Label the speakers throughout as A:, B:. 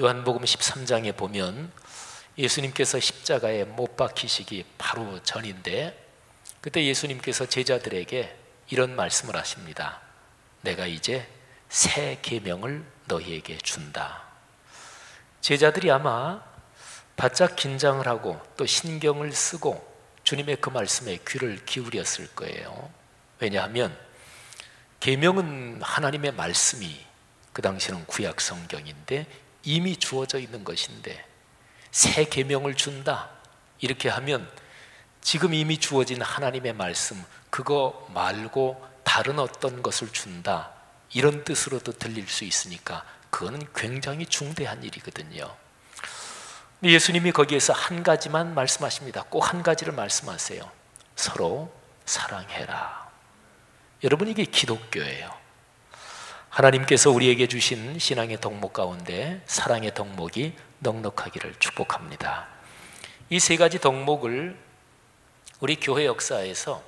A: 요한복음 13장에 보면 예수님께서 십자가에 못 박히시기 바로 전인데, 그때 예수님께서 제자들에게 이런 말씀을 하십니다. 내가 이제 새 계명을 너희에게 준다. 제자들이 아마 바짝 긴장을 하고 또 신경을 쓰고 주님의 그 말씀에 귀를 기울였을 거예요. 왜냐하면 계명은 하나님의 말씀이 그 당시는 구약 성경인데 이미 주어져 있는 것인데, 새 계명을 준다 이렇게 하면 지금 이미 주어진 하나님의 말씀 그거 말고 다른 어떤 것을 준다 이런 뜻으로도 들릴 수 있으니까 그거는 굉장히 중대한 일이거든요. 예수님이 거기에서 한 가지만 말씀하십니다. 꼭 한 가지를 말씀하세요. 서로 사랑해라. 여러분, 이게 기독교예요. 하나님께서 우리에게 주신 신앙의 덕목 가운데 사랑의 덕목이 넉넉하기를 축복합니다. 이 세 가지 덕목을 우리 교회 역사에서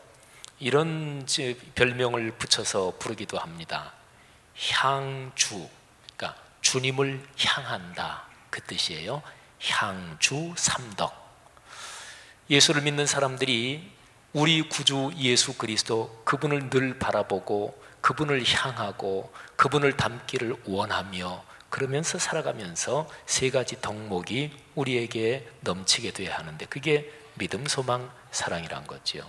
A: 이런 별명을 붙여서 부르기도 합니다. 향주, 그러니까 주님을 향한다 그 뜻이에요. 향주 삼덕. 예수를 믿는 사람들이 우리 구주 예수 그리스도 그분을 늘 바라보고 그분을 향하고 그분을 닮기를 원하며 그러면서 살아가면서 세 가지 덕목이 우리에게 넘치게 돼야 하는데, 그게 믿음, 소망, 사랑이란 거지요.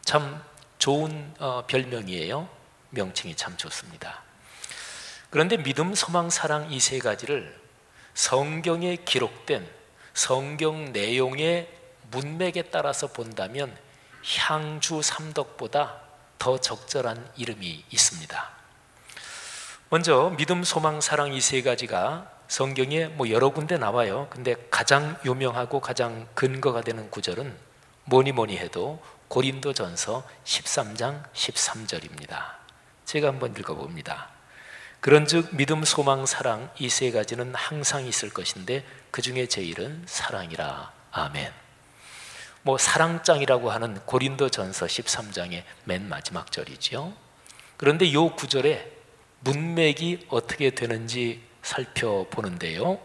A: 참 좋은 별명이에요. 명칭이 참 좋습니다. 그런데 믿음, 소망, 사랑 이 세 가지를 성경에 기록된 성경 내용의 문맥에 따라서 본다면 향주 삼덕보다 더 적절한 이름이 있습니다. 먼저 믿음, 소망, 사랑 이 세 가지가 성경에 여러 군데 나와요. 근데 가장 유명하고 가장 근거가 되는 구절은 뭐니 해도 고린도전서 13장 13절입니다. 제가 한번 읽어봅니다. 그런즉 믿음, 소망, 사랑 이 세 가지는 항상 있을 것인데 그 중에 제일은 사랑이라. 아멘. 사랑장이라고 하는 고린도전서 13장의 맨 마지막 절이죠. 그런데 이 구절에 문맥이 어떻게 되는지 살펴보는데요,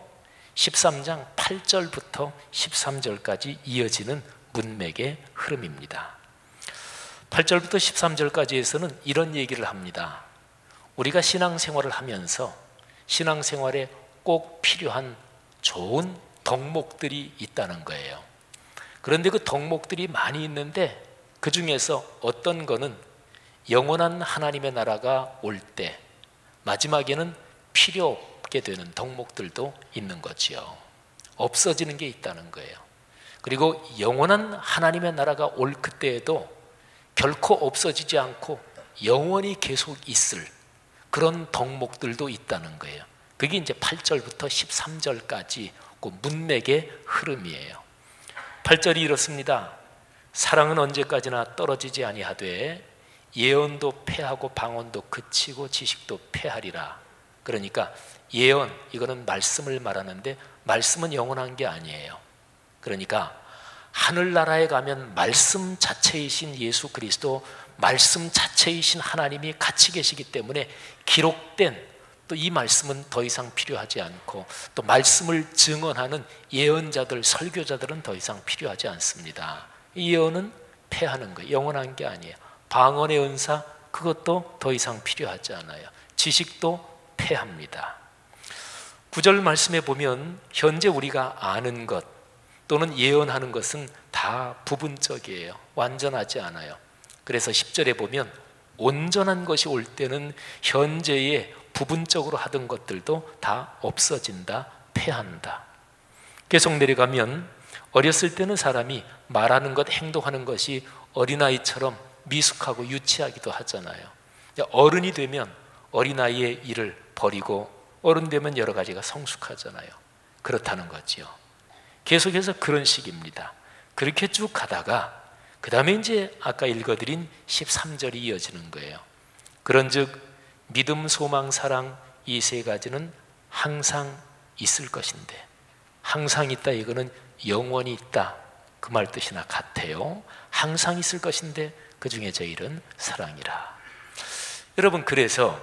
A: 13장 8절부터 13절까지 이어지는 문맥의 흐름입니다. 8절부터 13절까지에서는 이런 얘기를 합니다. 우리가 신앙생활을 하면서 신앙생활에 꼭 필요한 좋은 덕목들이 있다는 거예요. 그런데 그 덕목들이 많이 있는데 그 중에서 어떤 거는 영원한 하나님의 나라가 올 때 마지막에는 필요 없게 되는 덕목들도 있는 거지요. 없어지는 게 있다는 거예요. 그리고 영원한 하나님의 나라가 올 그때에도 결코 없어지지 않고 영원히 계속 있을 그런 덕목들도 있다는 거예요. 그게 이제 8절부터 13절까지 그 문맥의 흐름이에요. 8절이 이렇습니다. 사랑은 언제까지나 떨어지지 아니하되 예언도 패하고 방언도 그치고 지식도 패하리라. 그러니까 예언, 이거는 말씀을 말하는데 말씀은 영원한 게 아니에요. 그러니까 하늘나라에 가면 말씀 자체이신 예수 그리스도, 말씀 자체이신 하나님이 같이 계시기 때문에 기록된 또 이 말씀은 더 이상 필요하지 않고, 또 말씀을 증언하는 예언자들, 설교자들은 더 이상 필요하지 않습니다. 이 예언은 패하는 거예요. 영원한 게 아니에요. 방언의 은사, 그것도 더 이상 필요하지 않아요. 지식도 패합니다. 9절 말씀에 보면 현재 우리가 아는 것 또는 예언하는 것은 다 부분적이에요. 완전하지 않아요. 그래서 10절에 보면 온전한 것이 올 때는 현재의 부분적으로 하던 것들도 다 없어진다, 패한다. 계속 내려가면 어렸을 때는 사람이 말하는 것, 행동하는 것이 어린아이처럼 미숙하고 유치하기도 하잖아요. 어른이 되면 어린아이의 일을 버리고 어른 되면 여러 가지가 성숙하잖아요. 그렇다는 거지요. 계속해서 그런 식입니다. 그렇게 쭉 가다가 그 다음에 이제 아까 읽어드린 13절이 이어지는 거예요. 그런즉 믿음, 소망, 사랑 이 세 가지는 항상 있을 것인데, 항상 있다 이거는 영원히 있다 그 말 뜻이나 같아요. 항상 있을 것인데 그 중에 제일은 사랑이라. 여러분, 그래서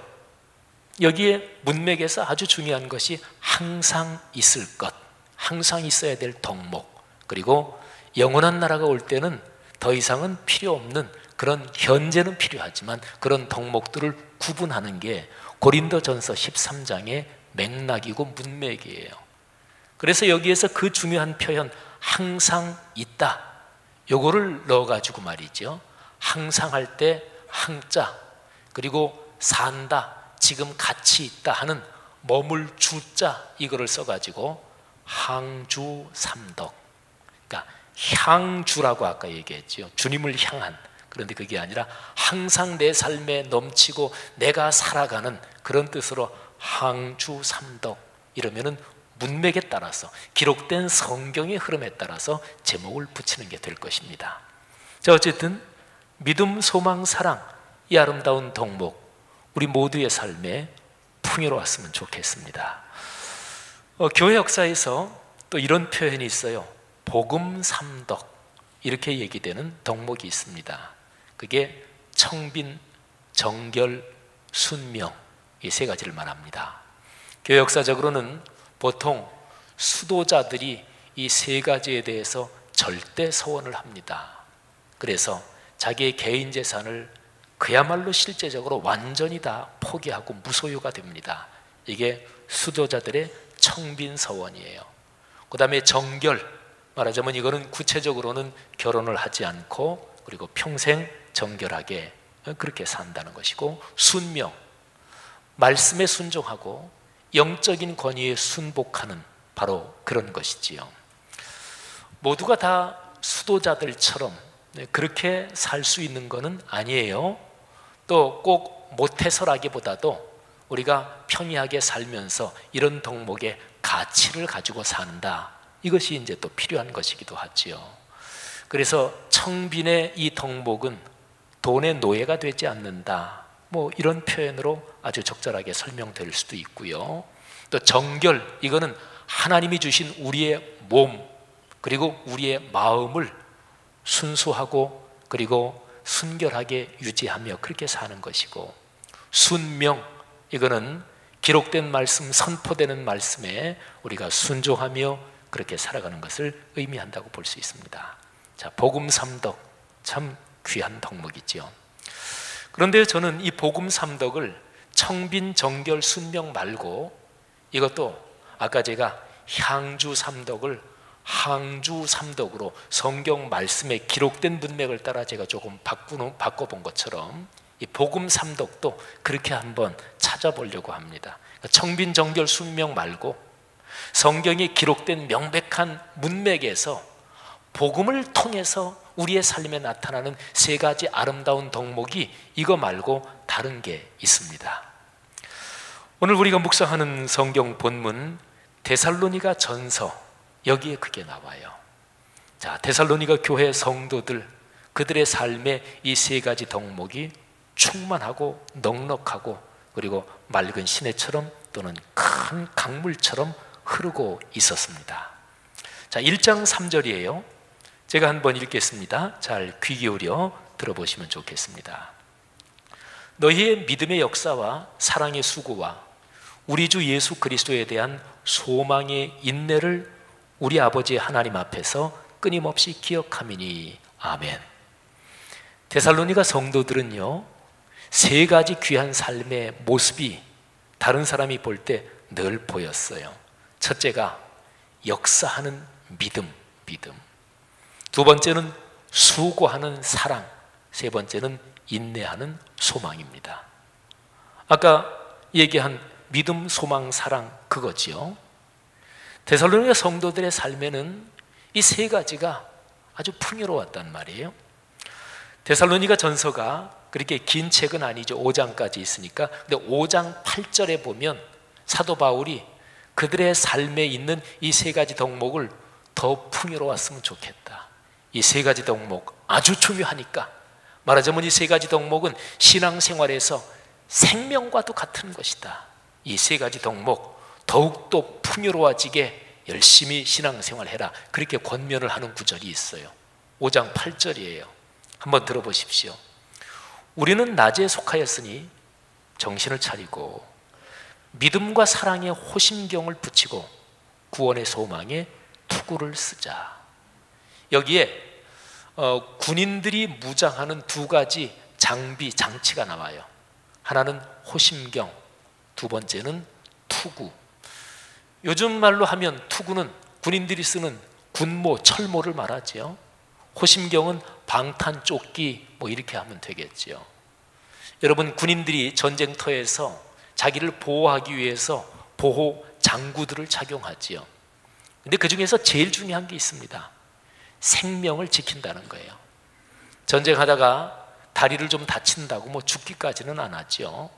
A: 여기에 문맥에서 아주 중요한 것이 항상 있을 것, 항상 있어야 될 덕목, 그리고 영원한 나라가 올 때는 더 이상은 필요 없는 그런, 현재는 필요하지만 그런 덕목들을 구분하는 게 고린도전서 13장의 맥락이고 문맥이에요. 그래서 여기에서 그 중요한 표현 항상 있다, 요거를 넣어가지고 말이죠, 항상 할 때 항자, 그리고 산다, 지금 같이 있다 하는 머물 주자, 이거를 써가지고 항주삼덕, 그러니까 향주라고 아까 얘기했죠. 주님을 향한. 그런데 그게 아니라 항상 내 삶에 넘치고 내가 살아가는 그런 뜻으로 항주삼덕, 이러면은 문맥에 따라서, 기록된 성경의 흐름에 따라서 제목을 붙이는 게 될 것입니다. 자, 어쨌든 믿음, 소망, 사랑, 이 아름다운 덕목, 우리 모두의 삶에 풍요로웠으면 좋겠습니다. 교회 역사에서 또 이런 표현이 있어요. 복음 삼덕, 이렇게 얘기되는 덕목이 있습니다. 그게 청빈, 정결, 순명, 이 세 가지를 말합니다. 교회 역사적으로는 보통 수도자들이 이 세 가지에 대해서 절대 서원을 합니다. 그래서 자기의 개인 재산을 그야말로 실제적으로 완전히 다 포기하고 무소유가 됩니다. 이게 수도자들의 청빈서원이에요. 그 다음에 정결, 말하자면 이거는 구체적으로는 결혼을 하지 않고 그리고 평생 정결하게 그렇게 산다는 것이고, 순명, 말씀에 순종하고 영적인 권위에 순복하는 바로 그런 것이지요. 모두가 다 수도자들처럼 그렇게 살 수 있는 것은 아니에요. 또 꼭 못해서라기보다도 우리가 평이하게 살면서 이런 덕목의 가치를 가지고 산다, 이것이 이제 또 필요한 것이기도 하지요. 그래서 청빈의 이 덕목은 돈의 노예가 되지 않는다, 뭐 이런 표현으로 아주 적절하게 설명될 수도 있고요. 또 정결, 이거는 하나님이 주신 우리의 몸 그리고 우리의 마음을 순수하고 그리고 순결하게 유지하며 그렇게 사는 것이고, 순명, 이거는 기록된 말씀, 선포되는 말씀에 우리가 순종하며 그렇게 살아가는 것을 의미한다고 볼 수 있습니다. 자, 복음 삼덕, 참 귀한 덕목이죠. 그런데 저는 이 복음 삼덕을 청빈, 정결, 순명 말고 이것도 아까 제가 향주 삼덕을 항주 삼덕으로 성경 말씀에 기록된 문맥을 따라 제가 조금 바꿔본 것처럼 이 복음 삼덕도 그렇게 한번 찾아보려고 합니다. 청빈, 정결, 순명 말고 성경에 기록된 명백한 문맥에서 복음을 통해서 우리의 삶에 나타나는 세 가지 아름다운 덕목이 이거 말고 다른 게 있습니다. 오늘 우리가 묵상하는 성경 본문 데살로니가 전서, 여기에 그게 나와요. 자, 데살로니가 교회 성도들, 그들의 삶에 이 세 가지 덕목이 충만하고 넉넉하고 그리고 맑은 시내처럼 또는 큰 강물처럼 흐르고 있었습니다. 자, 1장 3절이에요. 제가 한번 읽겠습니다. 잘 귀 기울여 들어보시면 좋겠습니다. 너희의 믿음의 역사와 사랑의 수고와 우리 주 예수 그리스도에 대한 소망의 인내를 우리 아버지 하나님 앞에서 끊임없이 기억함이니 아멘. 데살로니가 성도들은요, 세 가지 귀한 삶의 모습이 다른 사람이 볼 때 늘 보였어요. 첫째가 역사하는 믿음. 두 번째는 수고하는 사랑. 세 번째는 인내하는 소망입니다. 아까 얘기한 믿음, 소망, 사랑, 그거지요. 데살로니가 성도들의 삶에는 이 세 가지가 아주 풍요로웠단 말이에요. 데살로니가 전서가 그렇게 긴 책은 아니죠. 5장까지 있으니까. 근데 5장 8절에 보면 사도 바울이 그들의 삶에 있는 이 세 가지 덕목을 더 풍요로웠으면 좋겠다, 이 세 가지 덕목 아주 중요하니까, 말하자면 이 세 가지 덕목은 신앙생활에서 생명과도 같은 것이다, 이 세 가지 덕목 더욱더 풍요로워지게 열심히 신앙생활해라, 그렇게 권면을 하는 구절이 있어요. 5장 8절이에요. 한번 들어보십시오. 우리는 낮에 속하였으니 정신을 차리고 믿음과 사랑의 호심경을 붙이고 구원의 소망에 투구를 쓰자. 여기에 군인들이 무장하는 두 가지 장비, 장치가 나와요. 하나는 호심경, 두 번째는 투구. 요즘 말로 하면 투구는 군인들이 쓰는 군모, 철모를 말하지요. 호심경은 방탄조끼 뭐 이렇게 하면 되겠지요. 여러분, 군인들이 전쟁터에서 자기를 보호하기 위해서 보호 장구들을 착용하지요. 근데 그 중에서 제일 중요한 게 있습니다. 생명을 지킨다는 거예요. 전쟁하다가 다리를 좀 다친다고 뭐 죽기까지는 안 하죠.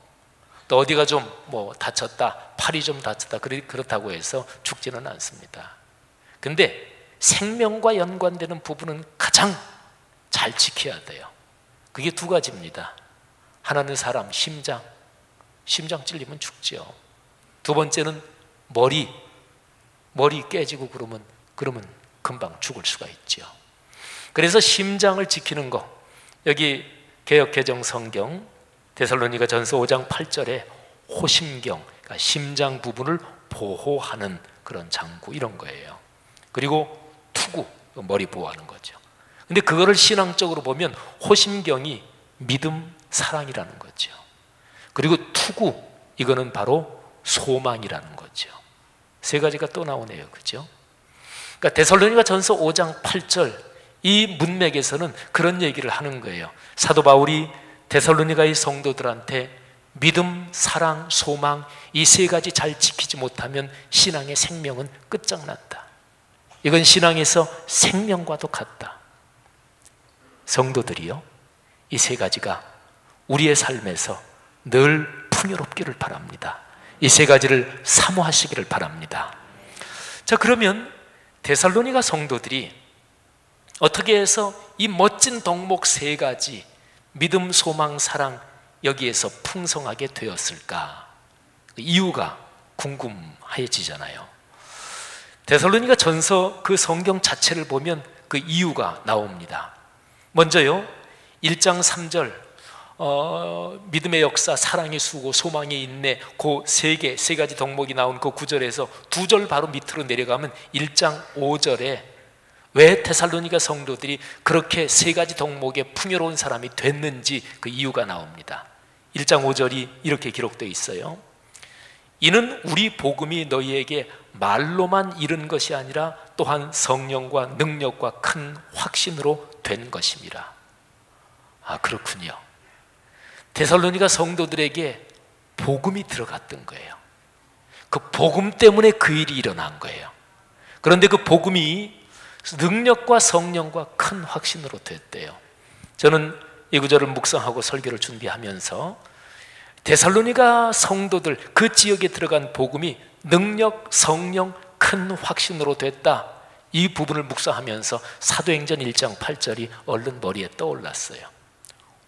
A: 또 어디가 좀 뭐 다쳤다, 팔이 좀 다쳤다, 그렇다고 해서 죽지는 않습니다. 근데 생명과 연관되는 부분은 가장 잘 지켜야 돼요. 그게 두 가지입니다. 하나는 사람, 심장 찔리면 죽죠. 두 번째는 머리 깨지고 그러면 금방 죽을 수가 있죠. 그래서 심장을 지키는 거, 여기 개역 개정 성경 데살로니가 전서 5장 8절에 호심경, 그러니까 심장 부분을 보호하는 그런 장구, 이런 거예요. 그리고 투구, 머리 보호하는 거죠. 근데 그거를 신앙적으로 보면 호심경이 믿음, 사랑이라는 거죠. 그리고 투구, 이거는 바로 소망이라는 거죠. 세 가지가 또 나오네요. 그죠? 그러니까 데살로니가 전서 5장 8절 이 문맥에서는 그런 얘기를 하는 거예요. 사도 바울이 데살로니가의 성도들한테 믿음, 사랑, 소망, 이 세 가지 잘 지키지 못하면 신앙의 생명은 끝장난다. 이건 신앙에서 생명과도 같다. 성도들이요, 이 세 가지가 우리의 삶에서 늘 풍요롭기를 바랍니다. 이 세 가지를 사모하시기를 바랍니다. 자, 그러면 데살로니가 성도들이 어떻게 해서 이 멋진 덕목 세 가지, 믿음, 소망, 사랑, 여기에서 풍성하게 되었을까? 이유가 궁금해지잖아요. 데살로니가 전서 그 성경 자체를 보면 그 이유가 나옵니다. 먼저요, 1장 3절 믿음의 역사, 사랑의 수고, 소망의 인내, 그 세 가지 덕목이 나온 그 구절에서 두 절 바로 밑으로 내려가면 1장 5절에 왜 데살로니가 성도들이 그렇게 세 가지 덕목에 풍요로운 사람이 됐는지 그 이유가 나옵니다. 1장 5절이 이렇게 기록되어 있어요. 이는 우리 복음이 너희에게 말로만 이른 것이 아니라 또한 성령과 능력과 큰 확신으로 된 것임이라. 아, 그렇군요. 데살로니가 성도들에게 복음이 들어갔던 거예요. 그 복음 때문에 그 일이 일어난 거예요. 그런데 그 복음이 능력과 성령과 큰 확신으로 됐대요. 저는 이 구절을 묵상하고 설교를 준비하면서 데살로니가 성도들 그 지역에 들어간 복음이 능력, 성령, 큰 확신으로 됐다, 이 부분을 묵상하면서 사도행전 1장 8절이 얼른 머리에 떠올랐어요.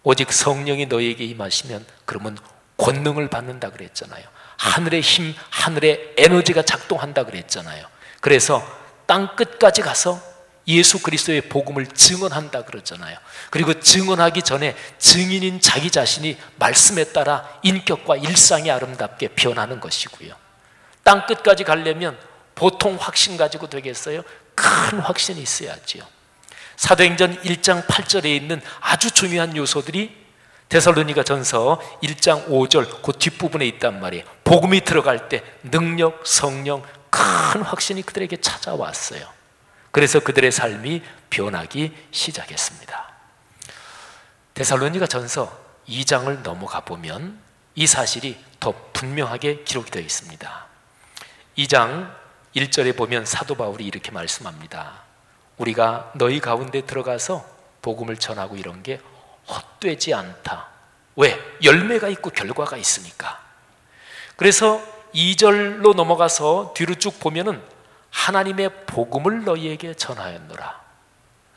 A: 오직 성령이 너희에게 임하시면 그러면 권능을 받는다 그랬잖아요. 하늘의 힘, 하늘의 에너지가 작동한다 그랬잖아요. 그래서 땅 끝까지 가서 예수 그리스도의 복음을 증언한다 그랬잖아요. 그리고 증언하기 전에 증인인 자기 자신이 말씀에 따라 인격과 일상이 아름답게 변하는 것이고요. 땅 끝까지 가려면 보통 확신 가지고 되겠어요? 큰 확신이 있어야지요. 사도행전 1장 8절에 있는 아주 중요한 요소들이 데살로니가 전서 1장 5절 그 뒷부분에 있단 말이에요. 복음이 들어갈 때 능력, 성령, 큰 확신이 그들에게 찾아왔어요. 그래서 그들의 삶이 변하기 시작했습니다. 데살로니가 전서 2장을 넘어가 보면 이 사실이 더 분명하게 기록이 되어 있습니다. 2장 1절에 보면 사도 바울이 이렇게 말씀합니다. 우리가 너희 가운데 들어가서 복음을 전하고 이런 게 헛되지 않다. 왜? 열매가 있고 결과가 있으니까. 그래서 2절로 넘어가서 뒤로 쭉 보면은 하나님의 복음을 너희에게 전하였노라.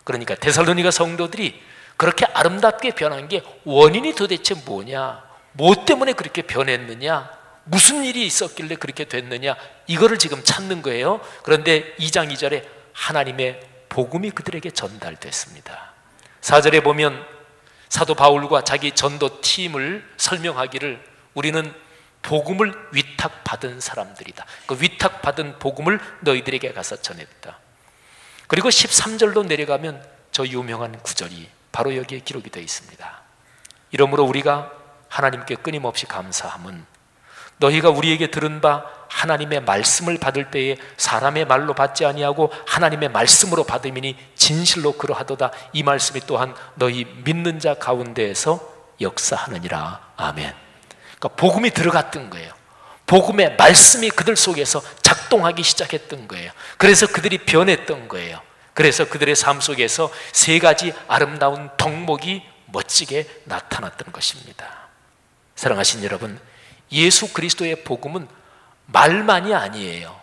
A: 그러니까 데살로니가 성도들이 그렇게 아름답게 변한 게 원인이 도대체 뭐냐, 뭐 때문에 그렇게 변했느냐, 무슨 일이 있었길래 그렇게 됐느냐, 이거를 지금 찾는 거예요. 그런데 2장 2절에 하나님의 복음이 그들에게 전달됐습니다. 4절에 보면 사도 바울과 자기 전도 팀을 설명하기를 우리는 복음을 위탁받은 사람들이다. 그 위탁받은 복음을 너희들에게 가서 전했다. 그리고 13절로 내려가면 저 유명한 구절이 바로 여기에 기록이 되어 있습니다. 이러므로 우리가 하나님께 끊임없이 감사함은 너희가 우리에게 들은 바 하나님의 말씀을 받을 때에 사람의 말로 받지 아니하고 하나님의 말씀으로 받음이니 진실로 그러하도다. 이 말씀이 또한 너희 믿는 자 가운데에서 역사하느니라. 아멘. 그러니까 복음이 들어갔던 거예요. 복음의 말씀이 그들 속에서 작동하기 시작했던 거예요. 그래서 그들이 변했던 거예요. 그래서 그들의 삶 속에서 세 가지 아름다운 덕목이 멋지게 나타났던 것입니다. 사랑하신 여러분, 예수 그리스도의 복음은 말만이 아니에요.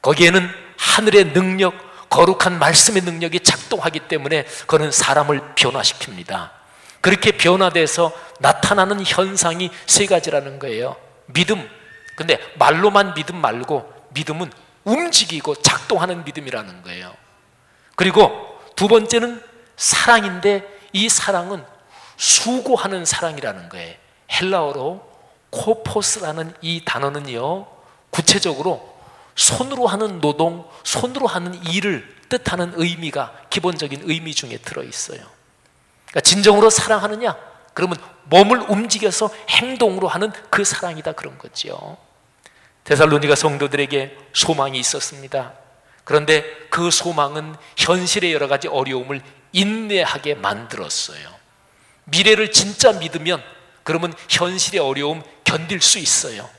A: 거기에는 하늘의 능력, 거룩한 말씀의 능력이 작동하기 때문에 그는 사람을 변화시킵니다. 그렇게 변화돼서 나타나는 현상이 세 가지라는 거예요. 믿음, 근데 말로만 믿음 말고 믿음은 움직이고 작동하는 믿음이라는 거예요. 그리고 두 번째는 사랑인데 이 사랑은 수고하는 사랑이라는 거예요. 헬라어로 코포스라는 이 단어는요, 구체적으로 손으로 하는 노동, 손으로 하는 일을 뜻하는 의미가 기본적인 의미 중에 들어있어요. 그러니까 진정으로 사랑하느냐? 그러면 몸을 움직여서 행동으로 하는 그 사랑이다, 그런 거죠. 데살로니가 성도들에게 소망이 있었습니다. 그런데 그 소망은 현실의 여러 가지 어려움을 인내하게 만들었어요. 미래를 진짜 믿으면 그러면 현실의 어려움 견딜 수 있어요.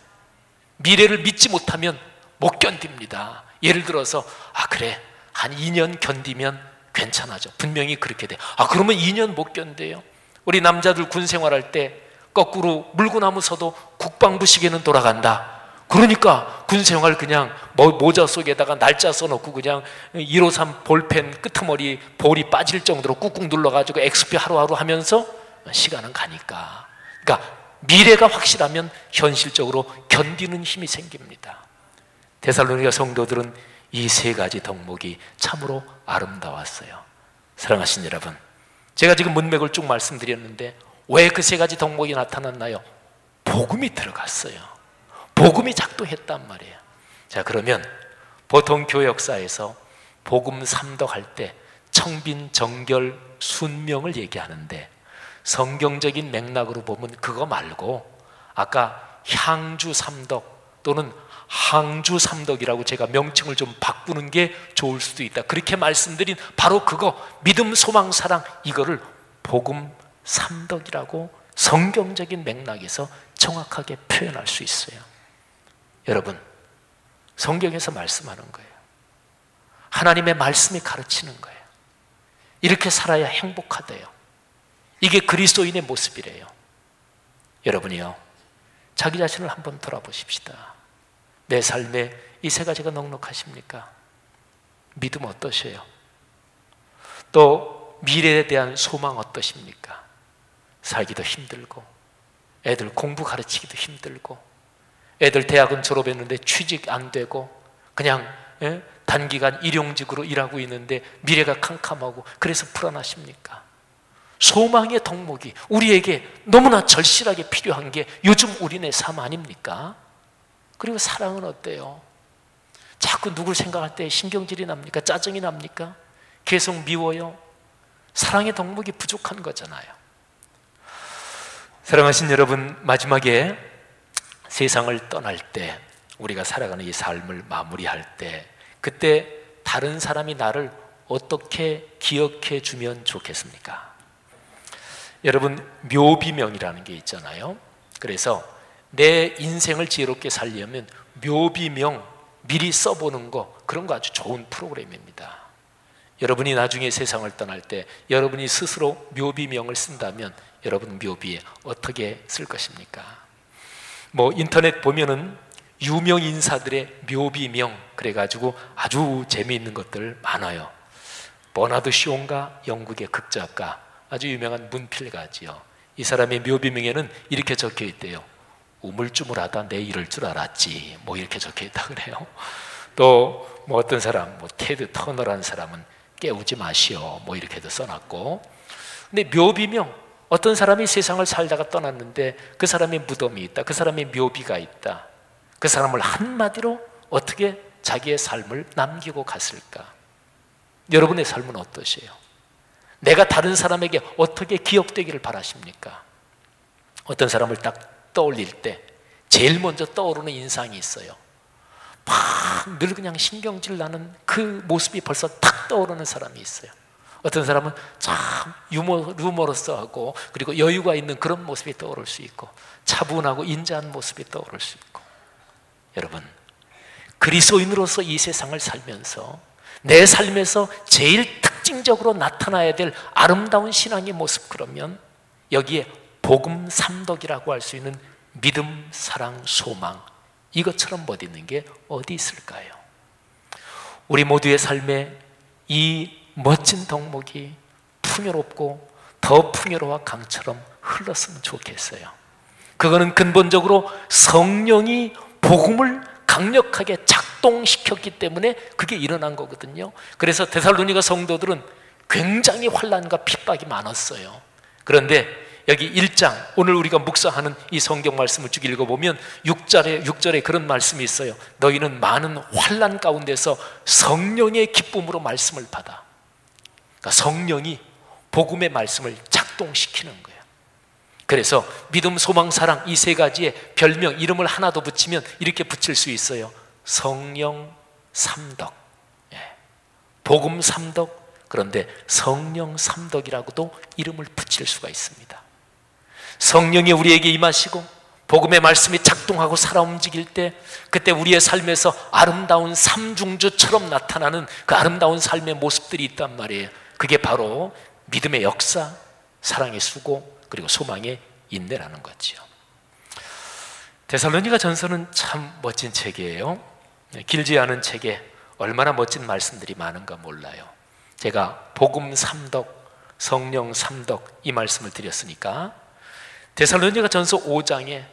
A: 미래를 믿지 못하면 못 견딥니다. 예를 들어서 그래, 한 2년 견디면 괜찮아져. 분명히 그렇게 돼. 그러면 2년 못 견뎌요. 우리 남자들 군 생활할 때 거꾸로 물구나무 서도 국방부 시계는 돌아간다. 그러니까 군 생활 그냥 모자 속에다가 날짜 써놓고 그냥 153 볼펜 끄트머리 볼이 빠질 정도로 꾹꾹 눌러가지고 XP 하루하루 하면서 시간은 가니까. 그러니까 미래가 확실하면 현실적으로 견디는 힘이 생깁니다. 데살로니가 성도들은 이 세 가지 덕목이 참으로 아름다웠어요. 사랑하신 여러분, 제가 지금 문맥을 쭉 말씀드렸는데 왜 그 세 가지 덕목이 나타났나요? 복음이 들어갔어요. 복음이 작동했단 말이에요. 자, 그러면 보통 교회 역사에서 복음 삼덕할 때 청빈, 정결, 순명을 얘기하는데 성경적인 맥락으로 보면 그거 말고 아까 향주 삼덕 또는 항주 삼덕이라고 제가 명칭을 좀 바꾸는 게 좋을 수도 있다. 그렇게 말씀드린 바로 그거, 믿음, 소망, 사랑, 이거를 복음 삼덕이라고 성경적인 맥락에서 정확하게 표현할 수 있어요. 여러분, 성경에서 말씀하는 거예요. 하나님의 말씀이 가르치는 거예요. 이렇게 살아야 행복하대요. 이게 그리스도인의 모습이래요. 여러분이요, 자기 자신을 한번 돌아보십시다. 내 삶에 이 세 가지가 넉넉하십니까? 믿음 어떠세요? 또 미래에 대한 소망 어떠십니까? 살기도 힘들고 애들 공부 가르치기도 힘들고 애들 대학은 졸업했는데 취직 안 되고 그냥 단기간 일용직으로 일하고 있는데 미래가 캄캄하고 그래서 불안하십니까? 소망의 덕목이 우리에게 너무나 절실하게 필요한 게 요즘 우리네 삶 아닙니까? 그리고 사랑은 어때요? 자꾸 누굴 생각할 때 신경질이 납니까? 짜증이 납니까? 계속 미워요? 사랑의 덕목이 부족한 거잖아요. 사랑하신 여러분, 마지막에 세상을 떠날 때, 우리가 살아가는 이 삶을 마무리할 때, 그때 다른 사람이 나를 어떻게 기억해 주면 좋겠습니까? 여러분, 묘비명이라는 게 있잖아요. 그래서 내 인생을 지혜롭게 살려면 묘비명 미리 써보는 거, 그런 거 아주 좋은 프로그램입니다. 여러분이 나중에 세상을 떠날 때 여러분이 스스로 묘비명을 쓴다면 여러분 묘비에 어떻게 쓸 것입니까? 인터넷 보면은 유명 인사들의 묘비명 그래가지고 아주 재미있는 것들 많아요. 버나드 쇼인가, 영국의 극작가, 아주 유명한 문필가지요. 이 사람의 묘비명에는 이렇게 적혀 있대요. 우물쭈물하다 내 이럴 줄 알았지, 이렇게 적혀 있다 그래요. 또 어떤 사람, 테드 터너라는 사람은 깨우지 마시오, 이렇게도 써놨고. 근데 묘비명, 어떤 사람이 세상을 살다가 떠났는데 그 사람의 무덤이 있다, 그 사람의 묘비가 있다. 그 사람을 한마디로 어떻게 자기의 삶을 남기고 갔을까? 여러분의 삶은 어떠세요? 내가 다른 사람에게 어떻게 기억되기를 바라십니까? 어떤 사람을 딱 떠올릴 때 제일 먼저 떠오르는 인상이 있어요. 막 늘 그냥 신경질 나는 그 모습이 벌써 탁 떠오르는 사람이 있어요. 어떤 사람은 참 유머러스하고 그리고 여유가 있는 그런 모습이 떠오를 수 있고, 차분하고 인자한 모습이 떠오를 수 있고. 여러분, 그리스도인으로서 이 세상을 살면서 내 삶에서 제일 특징적으로 나타나야 될 아름다운 신앙의 모습, 그러면 여기에 복음 삼덕이라고 할 수 있는 믿음, 사랑, 소망, 이것처럼 못 있는 게 어디 있을까요? 우리 모두의 삶에 이 멋진 덕목이 풍요롭고 더 풍요로워 강처럼 흘렀으면 좋겠어요. 그거는 근본적으로 성령이 복음을 강력하게 작동시켰기 때문에 그게 일어난 거거든요. 그래서 데살로니가 성도들은 굉장히 환난과 핍박이 많았어요. 그런데 여기 1장, 오늘 우리가 묵상하는 이 성경 말씀을 쭉 읽어보면 6절에 그런 말씀이 있어요. 너희는 많은 환난 가운데서 성령의 기쁨으로 말씀을 받아. 그러니까 성령이 복음의 말씀을 작동시키는 거예요. 그래서 믿음, 소망, 사랑, 이 세 가지의 별명, 이름을 하나 더 붙이면 이렇게 붙일 수 있어요. 성령 삼덕. 복음 삼덕, 그런데 성령 삼덕이라고도 이름을 붙일 수가 있습니다. 성령이 우리에게 임하시고 복음의 말씀이 작동하고 살아 움직일 때, 그때 우리의 삶에서 아름다운 삼중주처럼 나타나는 그 아름다운 삶의 모습들이 있단 말이에요. 그게 바로 믿음의 역사, 사랑의 수고, 그리고 소망의 인내라는 거죠. 데살로니가 전서는 참 멋진 책이에요. 길지 않은 책에 얼마나 멋진 말씀들이 많은가 몰라요. 제가 복음 삼덕, 성령 삼덕 이 말씀을 드렸으니까 데살로니가 전서 5장에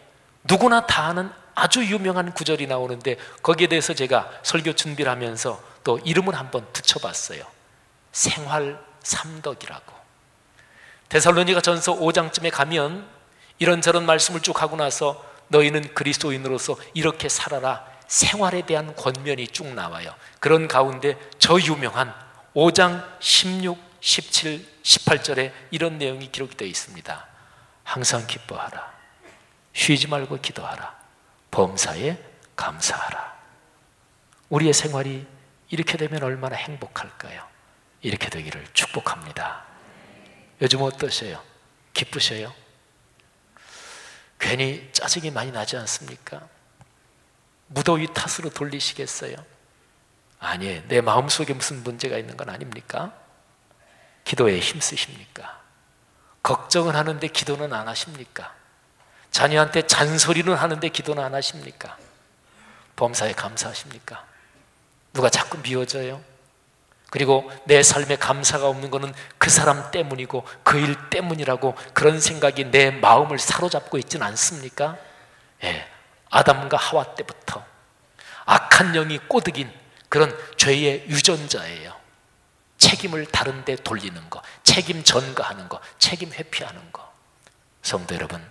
A: 누구나 다 아는 아주 유명한 구절이 나오는데, 거기에 대해서 제가 설교 준비를 하면서 또 이름을 한번 붙여봤어요. 생활 삼덕이라고. 데살로니가 전서 5장쯤에 가면 이런저런 말씀을 쭉 하고 나서 너희는 그리스도인으로서 이렇게 살아라, 생활에 대한 권면이 쭉 나와요. 그런 가운데 저 유명한 5장 16, 17, 18절에 이런 내용이 기록이 되어 있습니다. 항상 기뻐하라, 쉬지 말고 기도하라, 범사에 감사하라. 우리의 생활이 이렇게 되면 얼마나 행복할까요? 이렇게 되기를 축복합니다. 요즘 어떠세요? 기쁘세요? 괜히 짜증이 많이 나지 않습니까? 무더위 탓으로 돌리시겠어요? 아니에요. 내 마음속에 무슨 문제가 있는 건 아닙니까? 기도에 힘쓰십니까? 걱정은 하는데 기도는 안 하십니까? 자녀한테 잔소리는 하는데 기도는 안 하십니까? 범사에 감사하십니까? 누가 자꾸 미워져요? 그리고 내 삶에 감사가 없는 것은 그 사람 때문이고 그 일 때문이라고 그런 생각이 내 마음을 사로잡고 있지는 않습니까? 예, 아담과 하와 때부터 악한 영이 꼬드긴 그런 죄의 유전자예요. 책임을 다른 데 돌리는 거, 책임 전가하는 거, 책임 회피하는 거. 성도 여러분,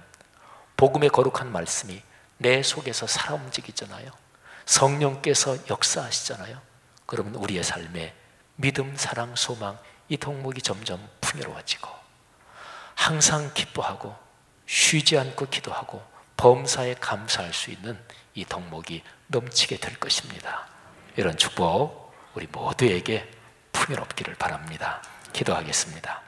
A: 복음의 거룩한 말씀이 내 속에서 살아 움직이잖아요. 성령께서 역사하시잖아요. 그러면 우리의 삶에 믿음, 사랑, 소망, 이 덕목이 점점 풍요로워지고 항상 기뻐하고 쉬지 않고 기도하고 범사에 감사할 수 있는 이 덕목이 넘치게 될 것입니다. 이런 축복 우리 모두에게 풍요롭기를 바랍니다. 기도하겠습니다.